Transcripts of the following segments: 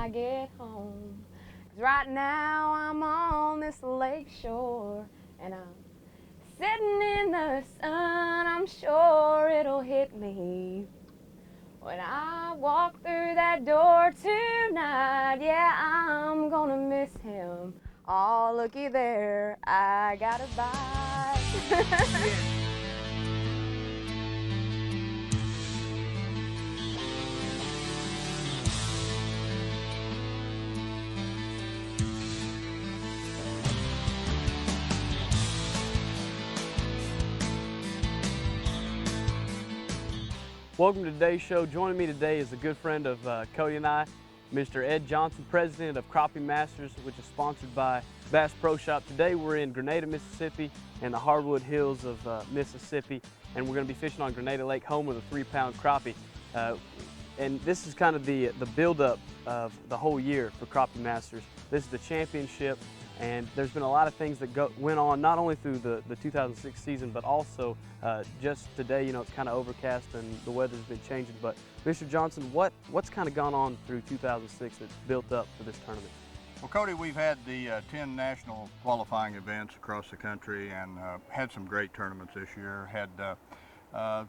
I get home. 'Cause right now I'm on this lake shore and I'm sitting in the sun. I'm sure it'll hit me when I walk through that door tonight. Yeah, I'm gonna miss him. Oh, looky there, I got a bite. Welcome to today's show. Joining me today is a good friend of Cody and I, Mr. Ed Johnson, president of Crappie Masters, which is sponsored by Bass Pro Shop. Today we're in Grenada, Mississippi, and the hardwood hills of Mississippi, and we're going to be fishing on Grenada Lake, home of the 3-pound crappie. And this is kind of the build-up of the whole year for Crappie Masters. This is the championship, and there's been a lot of things that went on not only through the 2006 season, but also just today. You know, it's kind of overcast and the weather's been changing. But Mr. Johnson, what's kind of gone on through 2006 that's built up for this tournament? Well, Cody, we've had the 10 national qualifying events across the country and had some great tournaments this year. Had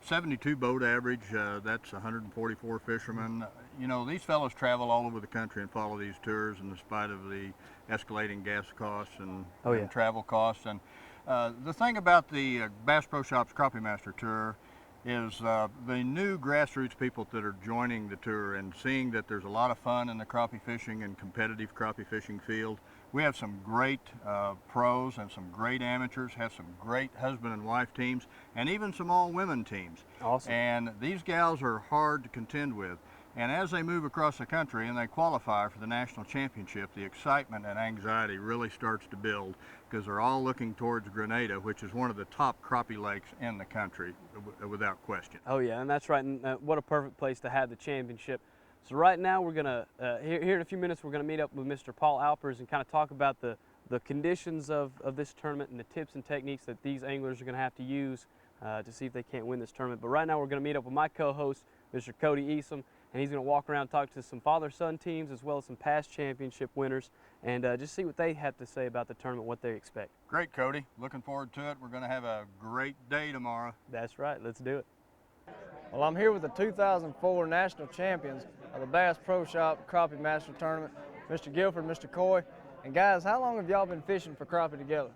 72 boat average, that's 144 fishermen. You know, these fellows travel all over the country and follow these tours in spite of the escalating gas costs and travel costs. And the thing about the Bass Pro Shop's Crappie Master Tour is the new grassroots people that are joining the tour and seeing that there's a lot of fun in the crappie fishing and competitive crappie fishing field. We have some great pros and some great amateurs, have some great husband and wife teams, and even some all-women teams. Awesome. And these gals are hard to contend with. And as they move across the country and they qualify for the national championship, the excitement and anxiety really starts to build because they're all looking towards Grenada, which is one of the top crappie lakes in the country, without question. Oh yeah, and that's right. And what a perfect place to have the championship. So right now we're gonna, here in a few minutes, we're gonna meet up with Mr. Paul Alpers and kind of talk about the conditions of this tournament and the tips and techniques that these anglers are gonna have to use to see if they can't win this tournament. But right now we're gonna meet up with my co-host, Mr. Cody Easom, and he's gonna walk around and talk to some father-son teams as well as some past championship winners and just see what they have to say about the tournament, what they expect. Great, Cody. Looking forward to it. We're gonna have a great day tomorrow. That's right, let's do it. Well, I'm here with the 2004 national champions of the Bass Pro Shop Crappie Master Tournament, Mr. Guilford, Mr. Coy. And guys, how long have y'all been fishing for crappie together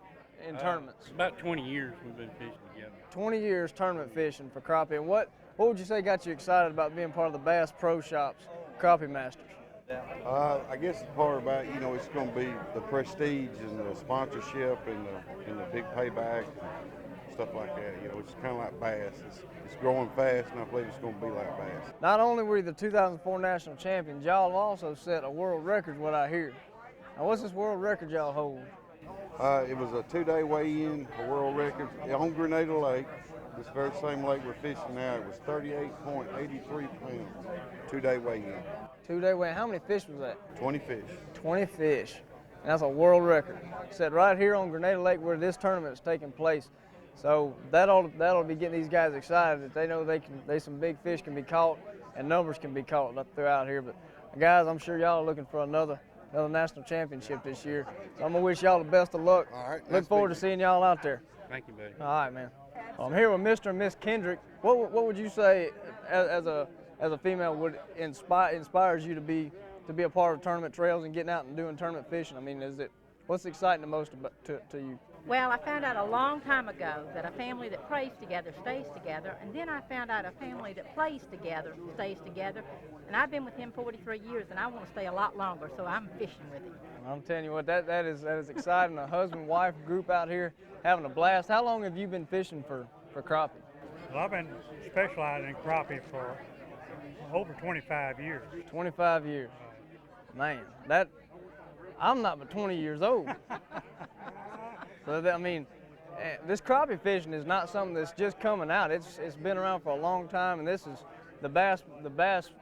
in tournaments? About 20 years we've been fishing together. 20 years tournament fishing for crappie. And what would you say got you excited about being part of the Bass Pro Shop's Crappie Masters? I guess the part about, you know, it's going to be the prestige and the sponsorship and the big payback, stuff like that. You know, it's kind of like bass. It's growing fast, and I believe it's going to be like bass. Not only were you the 2004 national champions, y'all also set a world record, what I hear. Now, what's this world record y'all hold? It was a 2-day weigh-in, a world record on Grenada Lake. This very same lake we're fishing now. It was 38.83 pounds, 2-day weigh-in. 2-day weigh-in. How many fish was that? 20 fish. 20 fish. And that's a world record. Set right here on Grenada Lake where this tournament is taking place. So that'll be getting these guys excited that they know some big fish can be caught and numbers can be caught throughout here. But guys, I'm sure y'all are looking for another national championship this year. So I'm gonna wish y'all the best of luck. All right. Look forward to seeing y'all out there. Thank you, buddy. All right, man. I'm here with Mr. and Miss Kendrick. What would you say as a female would inspires you to be a part of tournament trails and getting out and doing tournament fishing? I mean, what's exciting the most about to you? Well, I found out a long time ago that a family that prays together stays together, and then I found out a family that plays together stays together, and I've been with him 43 years, and I want to stay a lot longer, so I'm fishing with him. I'm telling you what, that is exciting. A husband-wife group out here having a blast. How long have you been fishing for crappie? Well, I've been specializing in crappie for over 25 years. 25 years. Man, I'm not but 20 years old. So I mean, this crappie fishing is not something that's just coming out. It's been around for a long time, and this is the Bass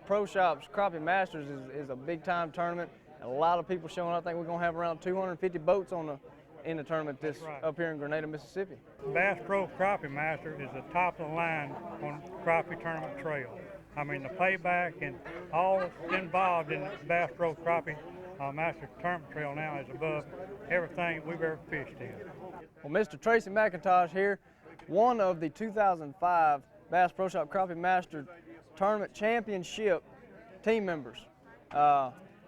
Pro Shop's Crappie Masters is a big time tournament. And a lot of people showing up. I think we're gonna have around 250 boats in the tournament up here in Grenada, Mississippi. Bass Pro Crappie Master is the top of the line on crappie tournament trail. I mean, the payback and all involved in the Bass Pro Crappie Masters Tournament Trail now is above everything we've ever fished in. Well, Mr. Tracy McIntosh here, one of the 2005 Bass Pro Shop Crappie Master Tournament Championship team members.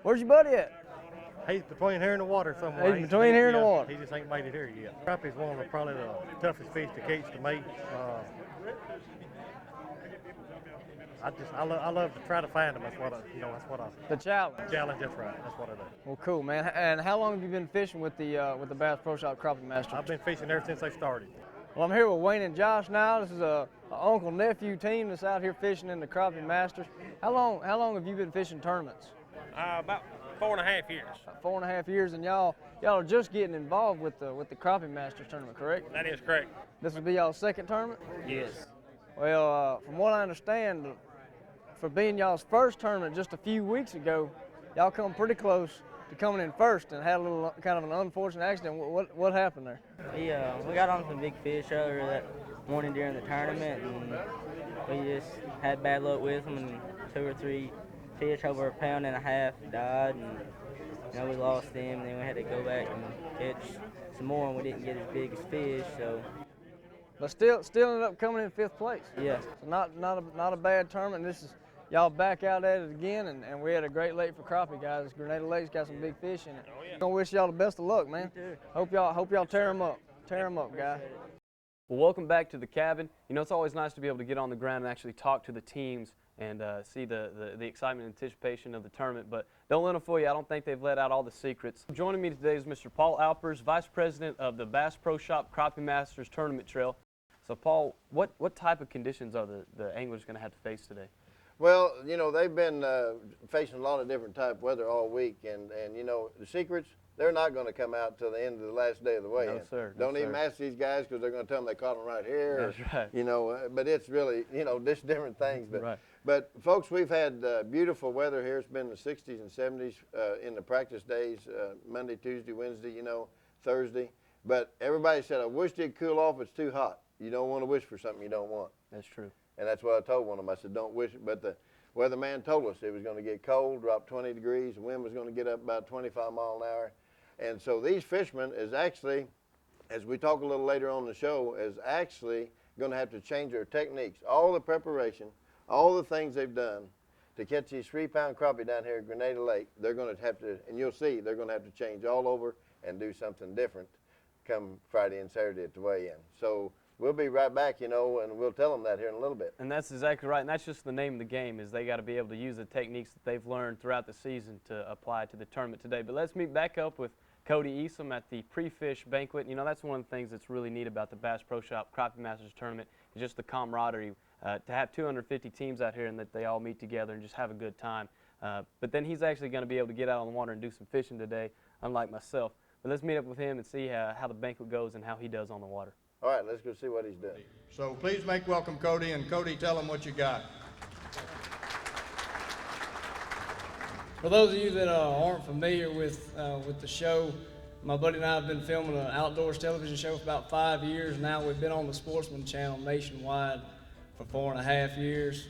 Where's your buddy at? He's between here and the water somewhere. He's between here and the water. He just ain't made it here yet. Crappie's one of probably the toughest fish to catch to me. I love to try to find them. That's what I. The challenge. Challenge. That's right. That's what I do. Well, cool, man. And how long have you been fishing with the Bass Pro Shop Crappie Masters? I've been fishing ever since they started. Well, I'm here with Wayne and Josh now. This is a uncle-nephew team that's out here fishing in the Crappie Masters. How long have you been fishing tournaments? About 4.5 years. About 4.5 years, and y'all are just getting involved with the Crappie Masters tournament, correct? That is correct. This will be y'all's second tournament? Yes. Well, from what I understand, for being y'all's first tournament just a few weeks ago, y'all come pretty close to coming in first and had a little kind of an unfortunate accident. What happened there? We got on some big fish earlier that morning during the tournament, and we just had bad luck with them, and 2 or 3 fish over 1.5 pounds died, and we lost them. And then we had to go back and catch some more, and we didn't get as big as fish. So, but still ended up coming in 5th place. Yeah. So not a bad tournament. This is y'all back out at it again, and we had a great lake for crappie, guys. Grenada Lake's got some big fish in it. Oh, yeah. I wish y'all the best of luck, man. Hope y'all tear them up. Tear them up, guys. Well, welcome back to the cabin. You know, it's always nice to be able to get on the ground and actually talk to the teams and see the excitement and anticipation of the tournament. But don't let them fool you. I don't think they've let out all the secrets. Joining me today is Mr. Paul Alpers, Vice President of the Bass Pro Shop Crappie Masters Tournament Trail. So, Paul, what type of conditions are the anglers going to have to face today? Well, you know, they've been facing a lot of different type of weather all week, and you know, the secrets, they're not going to come out till the end of the last day of the weigh-in. No, sir. Don't even ask these guys, because they're going to tell them they caught them right here. That's right. You know, but it's really, you know, just different things. But, right. But folks, we've had beautiful weather here. It's been in the 60s and 70s in the practice days, Monday, Tuesday, Wednesday, you know, Thursday. But everybody said, I wish it'd cool off. It's too hot. You don't want to wish for something you don't want. That's true. And that's what I told one of them. I said, don't wish it. But the weatherman told us it was going to get cold, drop 20 degrees. The wind was going to get up about 25 miles an hour. And so these fishermen is actually, as we talk a little later on in the show, is actually going to have to change their techniques. All the preparation, all the things they've done to catch these 3-pound crappie down here at Grenada Lake, they're going to have to, and you'll see, they're going to have to change all over and do something different come Friday and Saturday at the weigh-in. So we'll be right back, you know, and we'll tell them that here in a little bit. And that's exactly right. And that's just the name of the game, is they got to be able to use the techniques that they've learned throughout the season to apply to the tournament today. But let's meet back up with Cody Easom at the pre-fish banquet. You know, that's one of the things that's really neat about the Bass Pro Shop Crappie Masters Tournament, is just the camaraderie. To have 250 teams out here and that they all meet together and just have a good time. But then he's actually going to be able to get out on the water and do some fishing today, unlike myself. But let's meet up with him and see how the banquet goes and how he does on the water. All right, let's go see what he's doing. So please make welcome Cody, and Cody, tell him what you got. For those of you that aren't familiar with the show, my buddy and I have been filming an outdoors television show for about 5 years now. We've been on the Sportsman Channel nationwide for 4.5 years.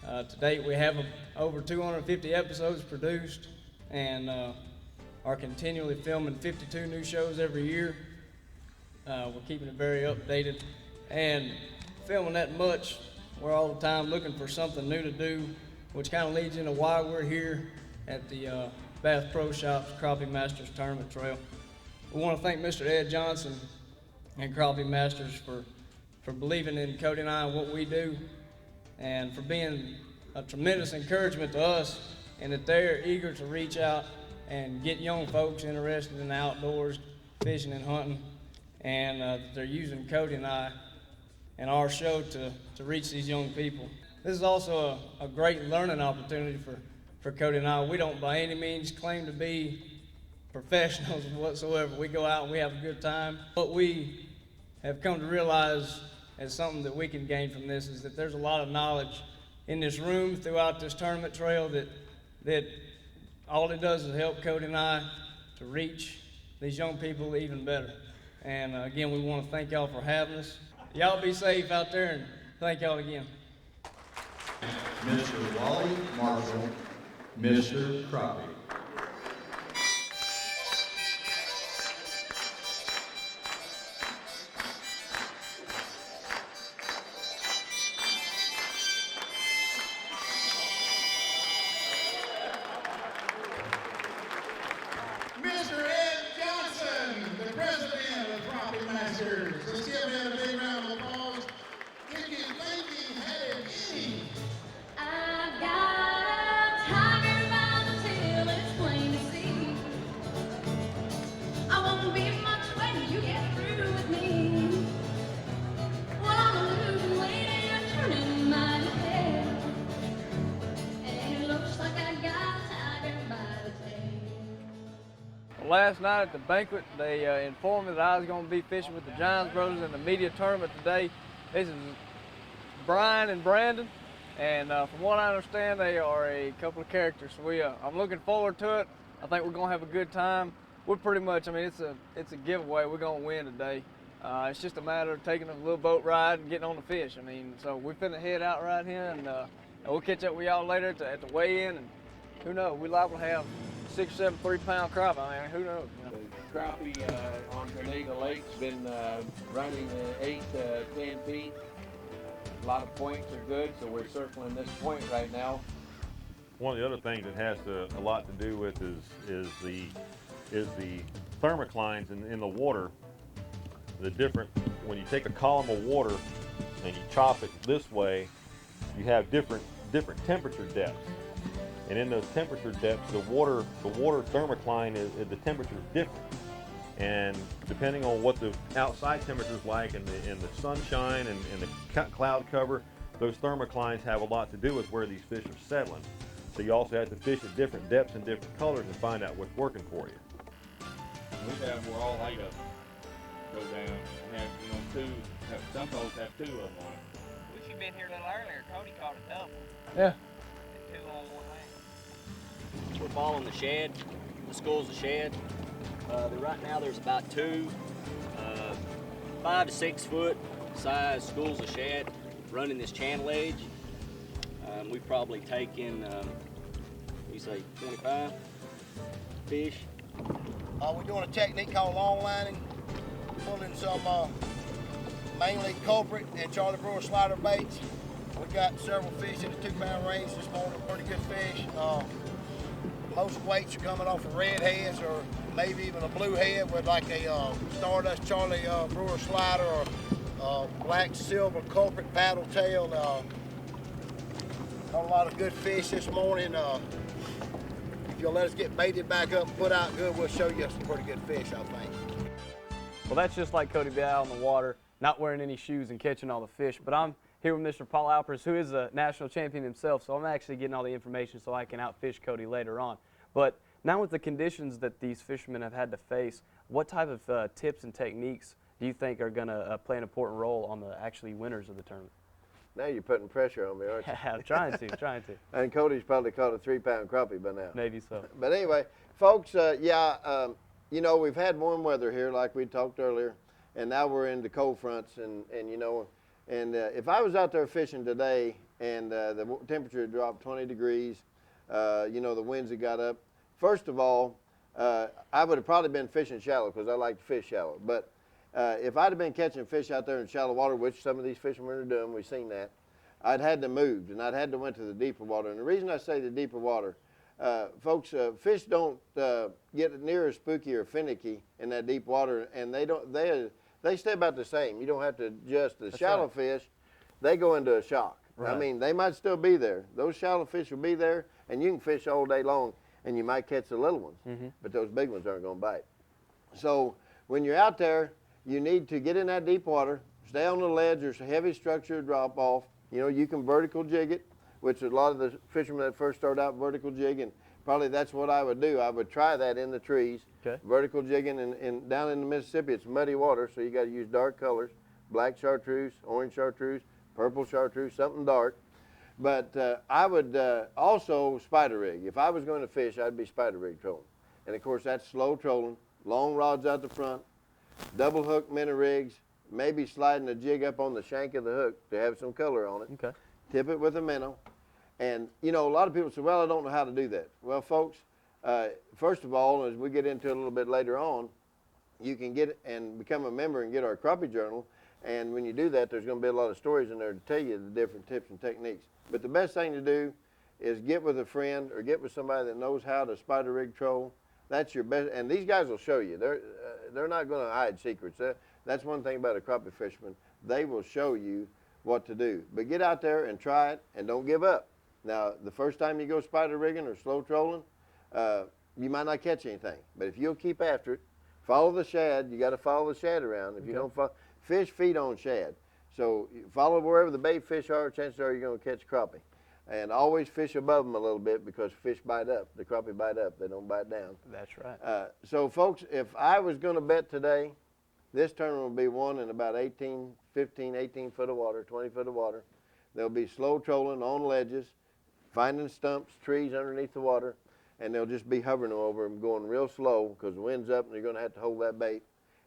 To date, we have over 250 episodes produced and are continually filming 52 new shows every year. We're keeping it very updated and filming that much. We're all the time looking for something new to do, which kind of leads into why we're here at the Bass Pro Shop's Crappie Masters Tournament Trail. We want to thank Mr. Ed Johnson and Crappie Masters for believing in Cody and I and what we do, and for being a tremendous encouragement to us, and that they're eager to reach out and get young folks interested in the outdoors, fishing and hunting, and that they're using Cody and I and our show to reach these young people. This is also a great learning opportunity for Cody and I. We don't by any means claim to be professionals whatsoever. We go out and we have a good time. What we have come to realize as something that we can gain from this is that there's a lot of knowledge in this room throughout this tournament trail that all it does is help Cody and I to reach these young people even better. And again, we want to thank y'all for having us. Y'all be safe out there, and thank y'all again. Mr. Wally Marshall, Mr. Crappie. Mr. Ed Johnson, the president of Crappie Masters. Let's give him a big round of applause. If you think he had any. I've got a tiger by the tail, it's plain to see. I won't be much when you get through with me. Well, I'm a losing weight and you're turning mighty pale. And it looks like I got a tiger by the tail. Last night at the banquet, they informed me that I was going to be fishing with the Giants brothers in the media tournament today. This is Brian and Brandon, and from what I understand, they are a couple of characters. So I'm looking forward to it. I think we're going to have a good time. We're pretty much, I mean, it's a giveaway. We're going to win today. It's just a matter of taking a little boat ride and getting on the fish. I mean, so we're finna head out right here, and we'll catch up with y'all later at the weigh-in, and who knows, we're liable to have 6 or 7 3-pound crappie. I mean, who knows? You know? Crappie on Grenada Lake's been running 8 to 10 feet. A lot of points are good, so we're circling this point right now. One of the other things it has a lot to do with is the thermoclines in the water. When you take a column of water and you chop it this way, you have different temperature depths. And in those temperature depths, the water thermocline the temperature is different. And depending on what the outside temperature is like and the sunshine and the cloud cover, those thermoclines have a lot to do with where these fish are settling. So you also have to fish at different depths and different colors and find out what's working for you. We have where all 8 of them go down and have, some folks have 2 of them on it. We should have been here a little earlier. Cody caught a double. Yeah. 2 on 1 land. We're following the shed. The school's a shed. Right now there's about 2 5 to 6 foot size schools of shad running this channel edge. We've probably taken, you say 25 fish. We're doing a technique called long lining, pulling some mainly culprit and Charlie Brewer slider baits. We got several fish in the 2-pound range this morning, pretty good fish. Most weights are coming off of red heads or maybe even a blue head with like a Stardust Charlie Brewer slider or black silver culprit paddle tail. Caught a lot of good fish this morning. If you'll let us get baited back up and put out good, we'll show you some pretty good fish, I think. Well, that's just like Cody being out on the water, not wearing any shoes and catching all the fish. But I'm here with Mr. Paul Alpers, who is a national champion himself, so I'm actually getting all the information so I can outfish Cody later on. But now with the conditions that these fishermen have had to face, what type of tips and techniques do you think are going to play an important role on the actually winners of the tournament? Now you're putting pressure on me, aren't you? I'm trying to. And Cody's probably caught a 3-pound crappie by now. Maybe so. But anyway, folks, you know, we've had warm weather here like we talked earlier, and now we're into cold fronts, and if I was out there fishing today and the temperature had dropped 20 degrees, the winds had got up, first of all, I would have probably been fishing shallow because I like to fish shallow. But if I'd have been catching fish out there in shallow water, which some of these fishermen are doing, we've seen that, I'd had to move and I'd had to went to the deeper water. And the reason I say the deeper water, folks, fish don't get near as spooky or finicky in that deep water, and they stay about the same. You don't have to adjust. The shallow fish, they go into a shock. Right. I mean, they might still be there. Those shallow fish will be there, and you can fish all day long, and you might catch the little ones, but those big ones aren't going to bite. So when you're out there, you need to get in that deep water, stay on the ledge. There's a heavy structure drop off. You know, you can vertical jig it, which a lot of the fishermen that first start out vertical jigging, probably that's what I would do. I would try that in the trees, vertical jigging, and down in the Mississippi, it's muddy water, so you got to use dark colors, black chartreuse, orange chartreuse, purple chartreuse, something dark. But I would also spider rig. If I was going to fish, I'd be spider rig trolling. And of course, that's slow trolling, long rods out the front, double hook minnow rigs, maybe sliding a jig up on the shank of the hook to have some color on it. Tip it with a minnow. And, you know, a lot of people say, well, I don't know how to do that. Well, folks, first of all, as we get into it a little bit later on, you can get and become a member and get our crappie journal. And when you do that, there's going to be a lot of stories in there to tell you the different tips and techniques. But the best thing to do is get with a friend or get with somebody that knows how to spider rig troll. That's your best, and these guys will show you. They're not going to hide secrets. That's one thing about a crappie fisherman. They will show you what to do. But get out there and try it, and don't give up. Now, the first time you go spider rigging or slow trolling, you might not catch anything. But if you'll keep after it, follow the shad. You got to follow the shad around. If you don't follow, fish feed on shad. So follow wherever the bait fish are. Chances are you're going to catch crappie. And always fish above them a little bit because fish bite up. The crappie bite up. They don't bite down. That's right. So, folks, if I was going to bet today, this tournament will be won in about 18 foot of water, 20 foot of water. They'll be slow trolling on ledges, finding stumps, trees underneath the water, and they'll just be hovering over them, going real slow because the wind's up and you're going to have to hold that bait.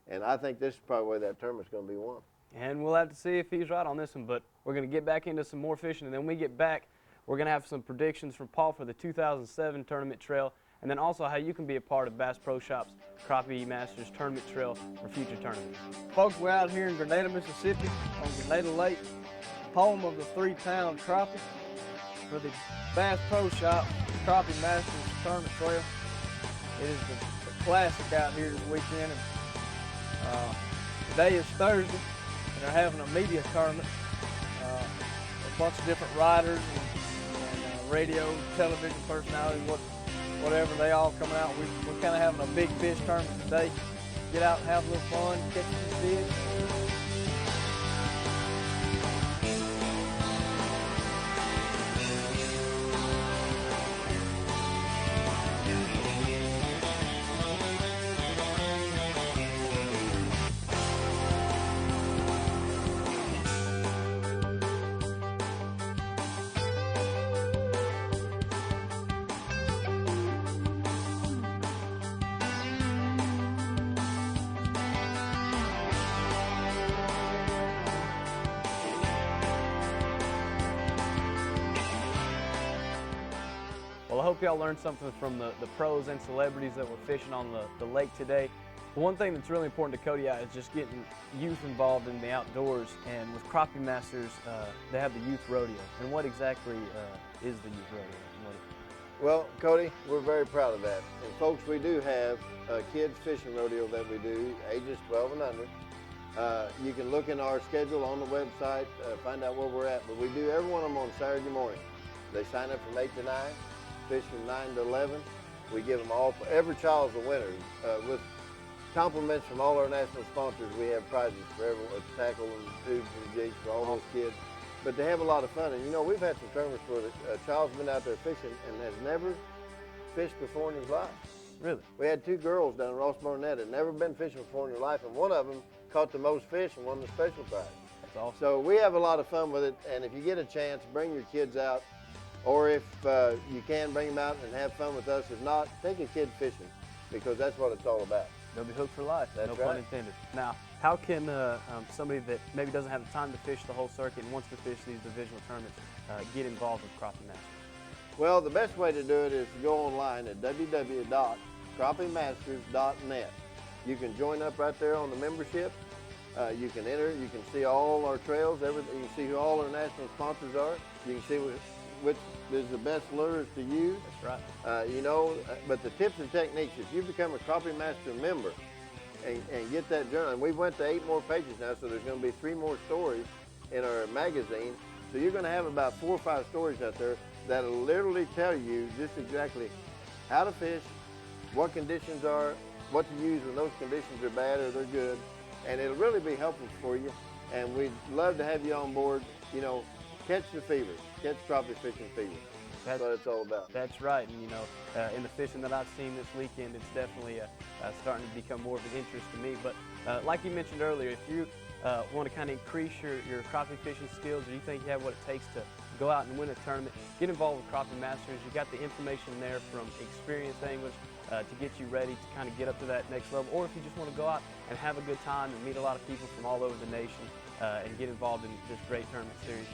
And I think this is probably where that tournament's going to be won. And we'll have to see if he's right on this one, but we're going to get back into some more fishing, and then when we get back, we're going to have some predictions from Paul for the 2007 tournament trail, and then also how you can be a part of Bass Pro Shop's Crappie Masters tournament trail for future tournaments. Folks, we're out here in Grenada, Mississippi on Grenada Lake, home of the 3-pound crappie for the Bass Pro Shop Crappie Masters tournament trail. It is the classic out here this weekend. And, today is Thursday, and they're having a media tournament. A bunch of different riders and radio, television personalities, whatever, they all coming out. We're kind of having a big fish tournament today. Get out and have a little fun, catch some fish. Well, I hope y'all learned something from the pros and celebrities that were fishing on the lake today. One thing that's really important to Cody is just getting youth involved in the outdoors, and with Crappie Masters, they have the youth rodeo. And what exactly is the youth rodeo? Well, Cody, we're very proud of that. And folks, we do have a kids fishing rodeo that we do, ages 12 and under. You can look in our schedule on the website, find out where we're at. But we do every one of them on Saturday morning. They sign up from 8 to 9, fish from 9 to 11. We give them all, every child's a winner. With compliments from all our national sponsors, we have prizes for everyone, tackle and tubes and jigs for all those kids. But they have a lot of fun. And you know, we've had some tournaments where a child's been out there fishing and has never fished before in his life. Really? We had 2 girls down in Ross Barnett that had never been fishing before in their life, and one of them caught the most fish and won the special prize. That's awesome. So we have a lot of fun with it, and if you get a chance, bring your kids out, or if you can, bring them out and have fun with us. If not, take a kid fishing, because that's what it's all about. They'll be hooked for life. That's no right. pun intended. Now, how can somebody that maybe doesn't have the time to fish the whole circuit and wants to fish these divisional tournaments get involved with Crappie Masters? Well, the best way to do it is to go online at www.crappiemasters.net. You can join up right there on the membership. You can enter. You can see all our trails, everything. You can see who all our national sponsors are. You can see which is the best lures to use. That's right. You know, but the tips and techniques, if you become a Crappie Master member and get that journal, and we went to 8 more pages now, so there's going to be 3 more stories in our magazine. So you're going to have about 4 or 5 stories out there that'll literally tell you just exactly how to fish, what conditions are, what to use when those conditions are bad or they're good, and it'll really be helpful for you. And we'd love to have you on board. You know, catch the fever, catch crappie fishing fever. That's what it's all about. That's right, and you know, in the fishing that I've seen this weekend, it's definitely starting to become more of an interest to me. But like you mentioned earlier, if you want to kind of increase your crappie fishing skills, or you think you have what it takes to go out and win a tournament, get involved with Crappie Masters. You got the information there from experienced anglers to get you ready to kind of get up to that next level, or if you just want to go out and have a good time and meet a lot of people from all over the nation and get involved in this great tournament series,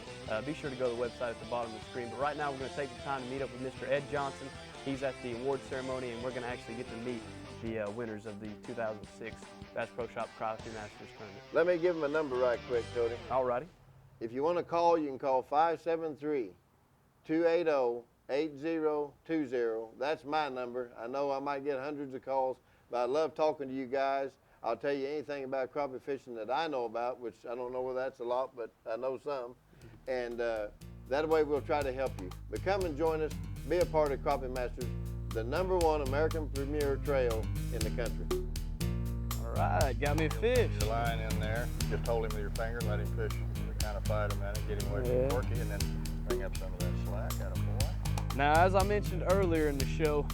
be sure to go to the website at the bottom of the screen. But right now we're going to take the time to meet up with Mr. Ed Johnson. He's at the award ceremony, and we're going to actually get to meet the winners of the 2006 Bass Pro Shop Crappie Masters Tournament. Let me give him a number right quick, Cody. All righty. If you want to call, you can call 573-280-8020. That's my number. I know I might get hundreds of calls, but I love talking to you guys. I'll tell you anything about crappie fishing that I know about, which I don't know whether that's a lot, but I know some. And that way we'll try to help you. But come and join us. Be a part of Crappie Masters, the #1 American premier trail in the country. All right, got me a fish. Your line in there. Just hold him with your finger, let him fish. Kind of fight him at it, get him away from Corky, and then bring up some of that slack. Attaboy. Now, as I mentioned earlier in the show,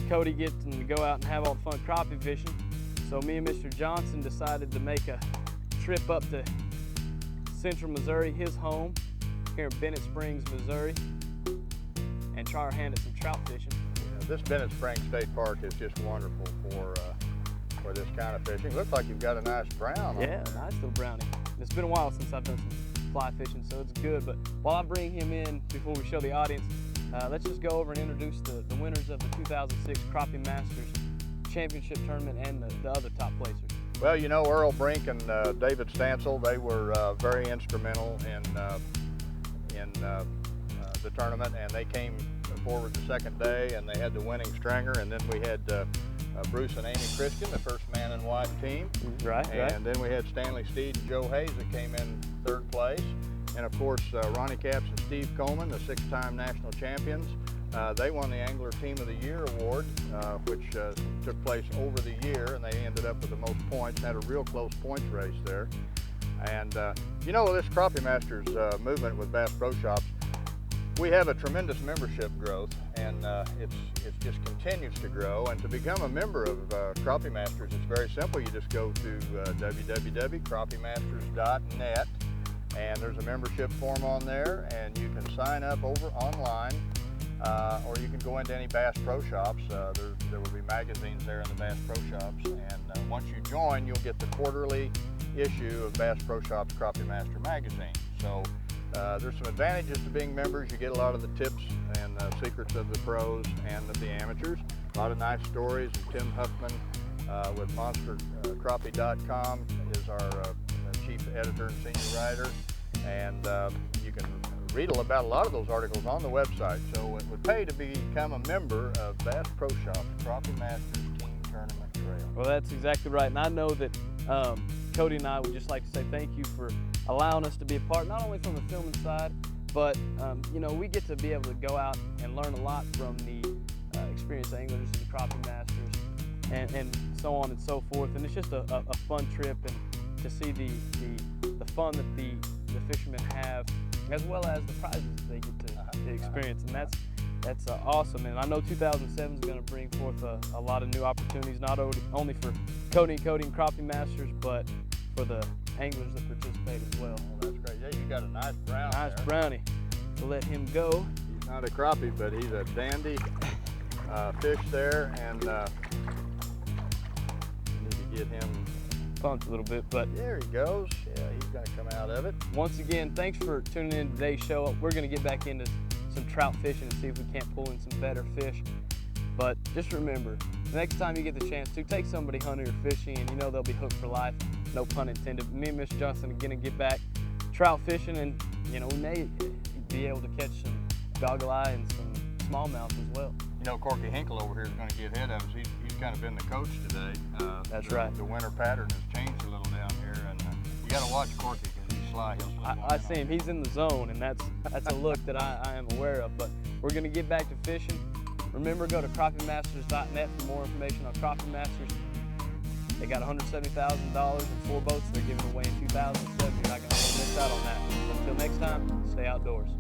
Cody gets to go out and have all the fun crappie fishing. So me and Mr. Johnson decided to make a trip up to Central Missouri, his home, here in Bennett Springs, Missouri, and try our hand at some trout fishing. Yeah, this Bennett Springs State Park is just wonderful for this kind of fishing. Looks like you've got a nice brown. Yeah, nice little brownie. It's been a while since I've done some fly fishing, so it's good. But while I bring him in, before we show the audience, let's just go over and introduce the winners of the 2006 Crappie Masters Championship Tournament and the other top placers. Well, you know, Earl Brink and David Stansel, they were very instrumental in the tournament, and they came forward the second day, and they had the winning stringer, and then we had Bruce and Amy Christian, the first man in white team. Right. And then we had Stanley Steed and Joe Hayes that came in third place. And of course, Ronnie Capps and Steve Coleman, the 6-time national champions. They won the Angler Team of the Year award, which took place over the year, and they ended up with the most points, had a real close points race there. And you know, this Crappie Masters movement with Bass Pro Shops, we have a tremendous membership growth, and it just continues to grow. And to become a member of Crappie Masters, it's very simple. You just go to www.crappiemasters.net, and there's a membership form on there, and you can sign up over online, or you can go into any Bass Pro Shops. There will be magazines there in the Bass Pro Shops, and once you join, you'll get the quarterly issue of Bass Pro Shops Crappie Master magazine. So there's some advantages to being members. You get a lot of the tips and secrets of the pros and of the amateurs. A lot of nice stories. And Tim Huffman with MonsterCrappie.com is our chief editor and senior writer. And you can read about a lot of those articles on the website. So it would pay to become a member of Bass Pro Shops Crappie Masters Team Tournament Trail. Well, that's exactly right. And I know that Cody and I would just like to say thank you for allowing us to be a part, not only from the filming side, but you know, we get to be able to go out and learn a lot from the experienced anglers and the Crappie Masters and so on and so forth. And it's just a fun trip, and to see the fun that the fishermen have, as well as the prizes they get to experience. And that's awesome. And I know 2007 is going to bring forth a lot of new opportunities, not only for Cody and Cody and Crappie Masters, but for the anglers that participate as well. Oh, that's great. Yeah, you got a nice brown. Nice there. brownie. We'll let him go. He's not a crappie, but he's a dandy fish there, and need to get him pumped a little bit, but there he goes. Yeah, he's going to come out of it. Once again, thanks for tuning in to today's show. We're going to get back into some trout fishing and see if we can't pull in some better fish. But just remember, the next time you get the chance to, take somebody hunting or fishing, and you know they'll be hooked for life. No pun intended. Me and Mr. Johnson are going to get back trout fishing, and you know, we may be able to catch some goggle eye and some smallmouth as well. You know, Corky Hinkle over here is going to get ahead of us. He's kind of been the coach today. That's right. The winter pattern has changed a little down here, and you got to watch Corky because he's sly. I see him. He's in the zone, and that's a look that I am aware of. But we're going to get back to fishing. Remember, go to crappiemasters.net for more information on Crappie Masters. They got $170,000 in 4 boats they're giving away in 2007. You're not going to miss out on that. Until next time, stay outdoors.